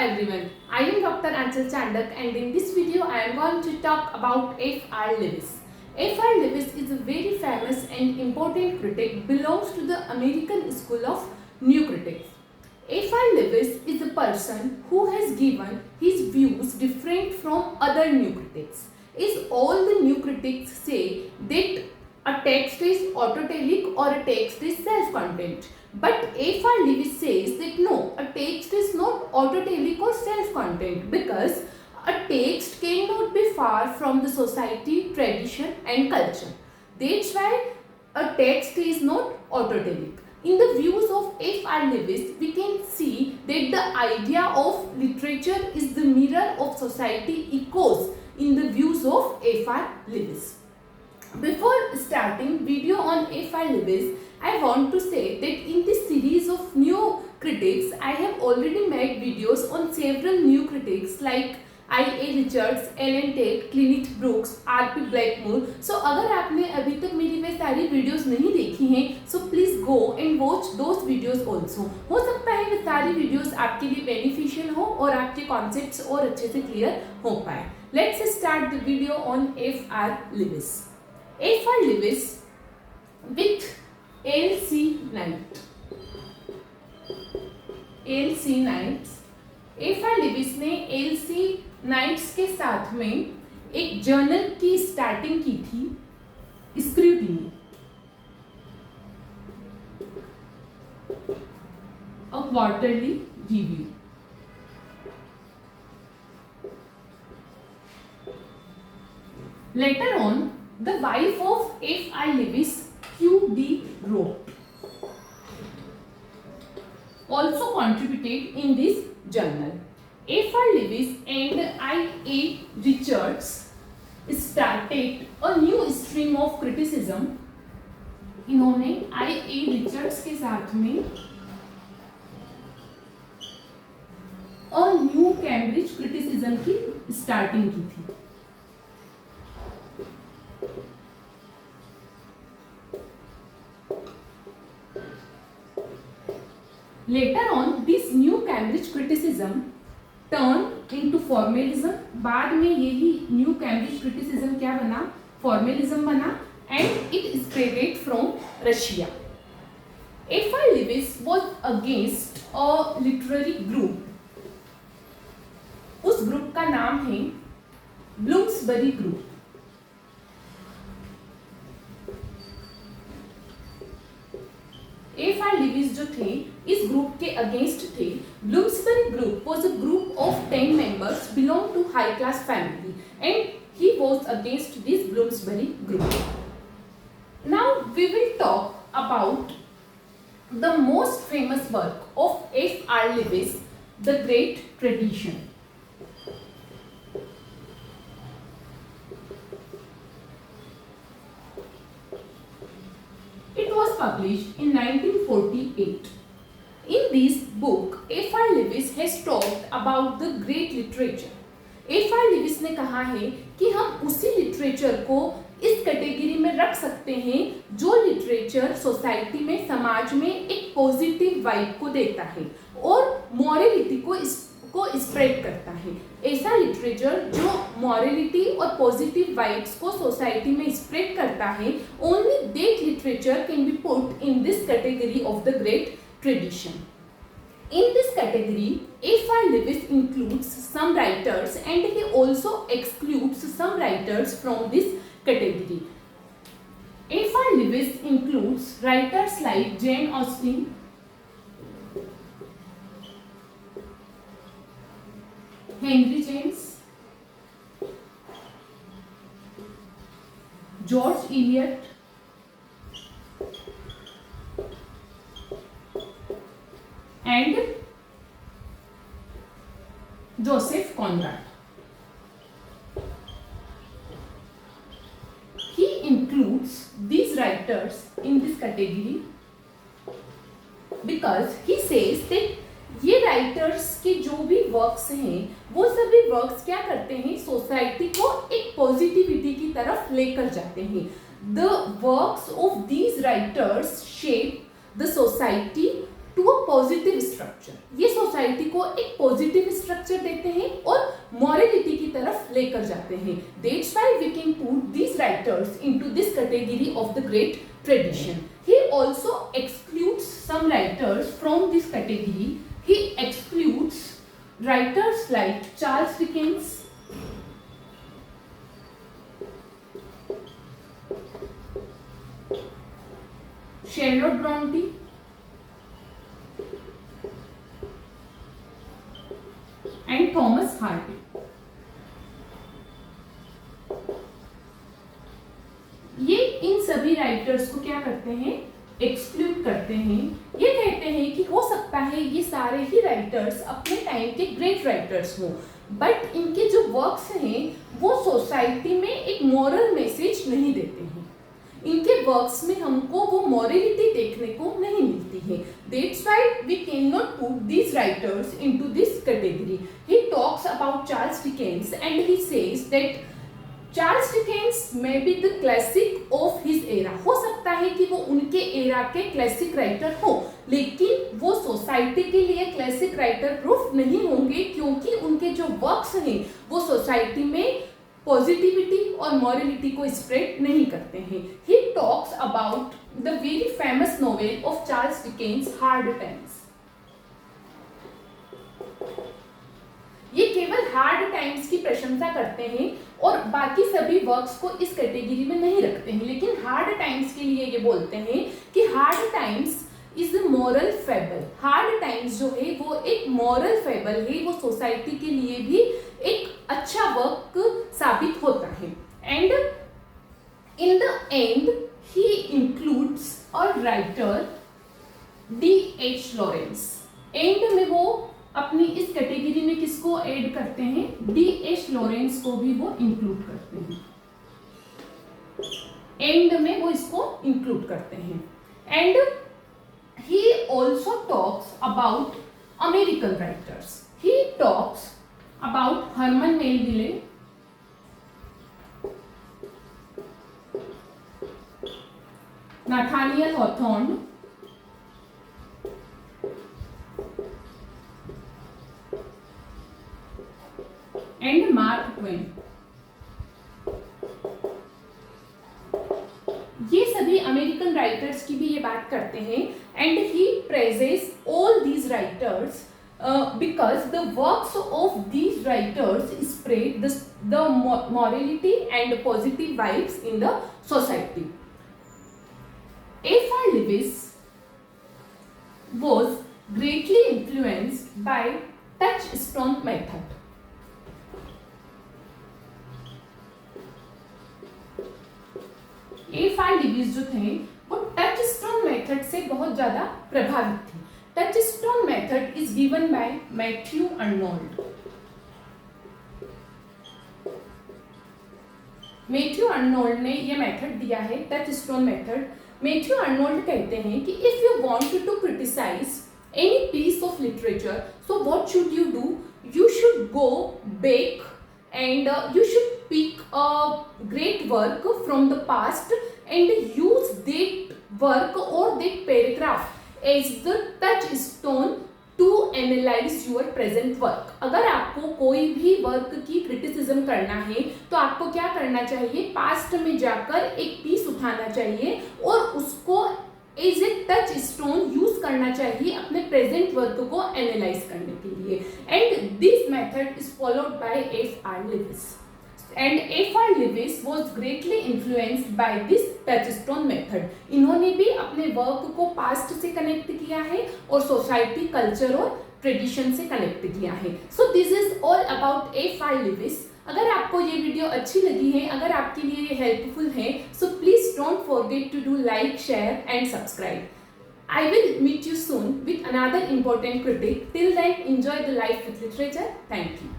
everyone, I am Dr. Anchal Chandak and in this video I am going to talk about F.R. Lewis. F.R. Lewis is a very famous and important critic, belongs to the American School of New Critics. F.R. Lewis is a person who has given his views different from other new critics. Is all the new critics say that a text is autotelic or a text is self-contained. But F.R. Lewis says that no, a text is not autotelic or self-contained because a text cannot be far from the society, tradition and culture. That's why a text is not autotelic. In the views of F.R. Lewis, we can see that the idea of literature is the mirror of society echoes in the views of F.R. Lewis. Before starting video on F.R. Lewis, I want to say that in this series of new critics, I have already made videos on several new critics like I.A. Richards, Ellen Tate, Clement Brooks, R.P. Blackmore. So अगर आपने अभी तक मेरी वे सारी videos नहीं देखी हैं, so please go and watch those videos also. हो सकता है वे सारी वीडियोस आपके लिए बेनिफिशियल हो और आपके कॉन्सेप्ट्स और अच्छे से क्लियर हो पाए. Let's start the video on F.R. Lewis. F.R. Lewis with L.C. Knight. L.C. Knights. F.R. Lewis ने L.C. Knights के साथ में एक जर्नल की स्टार्टिंग की थी, scrutiny, a quarterly review. Later on, the wife of F.R. Lewis, Q.D. Rowe, also contributed in this journal. F.R. Lewis and I.A. Richards started a new stream of criticism. इन्होंने I.A. Richards के साथ में a new Cambridge criticism की starting की थी. Later on, this new Cambridge criticism turned into formalism. बाद में यही new Cambridge criticism क्या बना? Formalism बना and it spread from Russia. F.R. Lewis was against a literary group. उस ग्रुप का नाम है ब्लूम्सबरी ग्रुप. F.R. Lewis जो थे इस ग्रुप के अगेंस्ट थे. Bloomsbury group was a group of 10 members belong to high class family and he was against this Bloomsbury group. Now we will talk about the most famous work of F.R. Lewis, The Great Tradition. It was published in 1948. In this book, F.R. Lewis has talked about the great literature. F.R. Lewis ने कहा है कि हम उसी literature को इस category में रख सकते हैं जो लिटरेचर सोसाइटी में, समाज में एक पॉजिटिव वाइब को देता है और मॉरलिटी को स्प्रेड करता है. ऐसा लिटरेचर जो मॉरलिटी और पॉजिटिव वाइब्स को सोसाइटी में स्प्रेड करता है, only that literature can be put in this category of the great tradition. In this category, F.R. Lewis includes some writers and he also excludes some writers from this category. F.R. Lewis includes writers like Jane Austen, Henry James, George Eliot, and Joseph Conrad. He includes these writers in this category because he says that ये writers के जो भी works हैं वो सभी works क्या करते हैं, सोसाइटी को एक पॉजिटिविटी की तरफ लेकर जाते हैं. The works of these writers shape the society to a positive structure. ये सोसाइटी को एक पॉजिटिव स्ट्रक्चर देते हैं और मॉरलिटी की तरफ लेकर जाते हैं। That's why we can put these writers into this category of the great tradition. He also excludes some writers from this category. He excludes writers like Charles Dickens, Charlotte Bronte, and Thomas Hardy. ये इन सभी writers को क्या करते हैं, exclude करते हैं। ये कहते हैं कि हो सकता है ये सारे ही राइटर्स अपने टाइम के ग्रेट राइटर्स हों, बट इनके जो वर्क्स हैं वो सोसाइटी में एक मॉरल मैसेज नहीं देते हैं। इनके वर्क्स में हमको वो मॉरलिटी देखने को नहीं मिलती है। That's why we can not put these writers into this category. He talks about Charles Dickens and he says that Charles Dickens may be the classic of his era. हो सकता है कि वो उनके एरा के क्लासिक राइटर हो, लेकिन वो सोसाइटी के लिए क्लासिक राइटर प्रूफ नहीं होंगे, क्योंकि उनके जो वर्क्स हैं वो सोसाइटी में पॉजिटिविटी और मॉरलिटी को स्प्रेड नहीं करते हैं। ही talks about the very famous novel of Charles Dickens, hard times. ये केवल हार्ड टाइम्स की प्रशंसा करते हैं और बाकी सभी वर्क्स को इस कैटेगरी में नहीं रखते हैं, लेकिन हार्ड टाइम्स के लिए ये बोलते हैं कि hard times is a moral fable. Hard times जो है वो एक मॉरल फेबल है, वो सोसाइटी के लिए भी एक अच्छा वर्क साबित होता है। And in the and he includes a writer D.H. Lawrence. And में वो अपनी इस कैटेगरी में किसको ऐड करते हैं, D.H. लॉरेंस को भी वो इंक्लूड करते हैं। एंड में वो इसको इंक्लूड करते हैं। And he also talks about American writers. He talks about Herman Melville, Nathaniel Hawthorne, and Mark Twain. ये सभी अमेरिकन राइटर्स की भी ये बात करते हैं। And he praises all these writers because the works of these writers spread the morality and positive vibes in the society. F.R. Lewis was greatly influenced by touchstone method. F.R. Lewis जो थे वो touchstone method से बहुत ज्यादा प्रभावित थे। Touchstone method is given by Matthew Arnold. Matthew Arnold ने ये मेथड दिया है, टचस्टोन मेथड। मैथ्यू अर्नोल्ड कहते हैं कि if you want to criticise any piece of literature, so what should you do, you should go back and you should pick a great work from the past and use that work or that paragraph as the touchstone to analyze your present work। अगर आपको कोई भी work की criticism करना है तो आपको क्या करना चाहिए, पास्ट में जाकर एक पीस उठाना चाहिए और उसको as a touchstone use करना चाहिए अपने प्रेजेंट वर्क को एनालाइज करने के लिए। And this method is followed by F.R. Lewis and F.R. Lewis was greatly influenced by this touchstone method। इन्होंने भी अपने वर्क को पास्ट से कनेक्ट किया है और सोसाइटी, कल्चर और ट्रेडिशन से कनेक्ट किया है। So this is all about F.R. Lewis। अगर आपको ये वीडियो अच्छी लगी है, अगर आपके लिए ये हेल्पफुल है, so please don't forget to do like, share and subscribe. I will meet you soon with another important critic. Till then, enjoy the life with literature. Thank you.